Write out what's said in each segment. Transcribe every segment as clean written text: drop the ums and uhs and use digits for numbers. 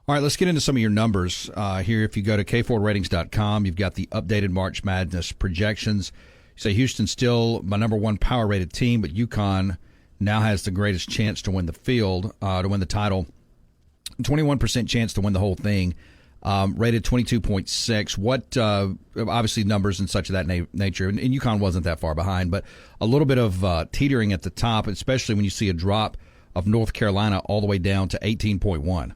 All right, let's get into some of your numbers here. If you go to kfordratings.com, you've got the updated March Madness projections. You say Houston's still my number one power-rated team, but UConn now has the greatest chance to win the field, to win the title. 21% chance to win the whole thing, rated 22.6. What, obviously numbers and such of that nature, and UConn wasn't that far behind, but a little bit of teetering at the top, especially when you see a drop of North Carolina all the way down to 18.1.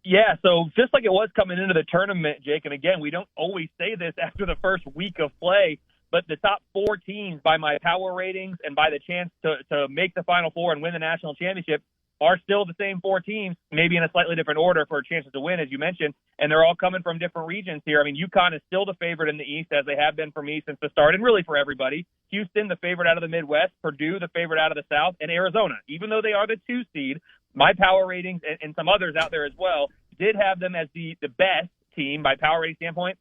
Yeah, so just like it was coming into the tournament, Jake, and again, we don't always say this after the first week of play, but the top four teams by my power ratings and by the chance to make the Final Four and win the national championship are still the same four teams, maybe in a slightly different order for chances to win, as you mentioned, and they're all coming from different regions here. I mean, UConn is still the favorite in the East, as they have been for me since the start, and really for everybody. Houston, the favorite out of the Midwest. Purdue, the favorite out of the South. And Arizona, even though they are the 2 seed, my power ratings and some others out there as well did have them as the best team by power rating standpoint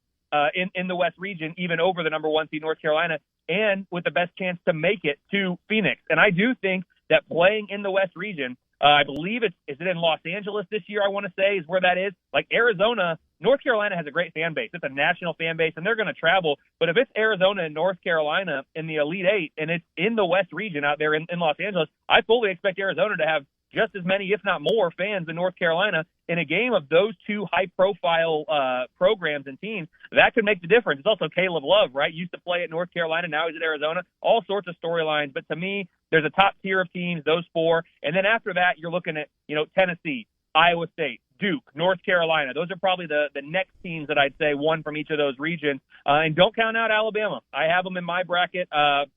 in the West region, even over the number 1 seed North Carolina, and with the best chance to make it to Phoenix. And I do think that playing in the West region, I believe is it in Los Angeles this year, I want to say, is where that is. Like Arizona, North Carolina has a great fan base. It's a national fan base, and they're going to travel. But if it's Arizona and North Carolina in the Elite Eight, and it's in the West region out there in Los Angeles, I fully expect Arizona to have just as many, if not more, fans in North Carolina in a game of those two high-profile programs and teams. That could make the difference. It's also Caleb Love, right? Used to play at North Carolina, now he's at Arizona. All sorts of storylines. But to me, there's a top tier of teams, those four. And then after that, you're looking at, Tennessee, Iowa State, Duke, North Carolina. Those are probably the next teams that I'd say, one from each of those regions. And don't count out Alabama. I have them in my bracket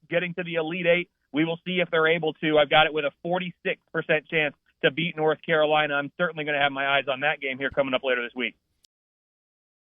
getting to the Elite Eight. We will see if they're able to. I've got it with a 46% chance to beat North Carolina. I'm certainly going to have my eyes on that game here coming up later this week.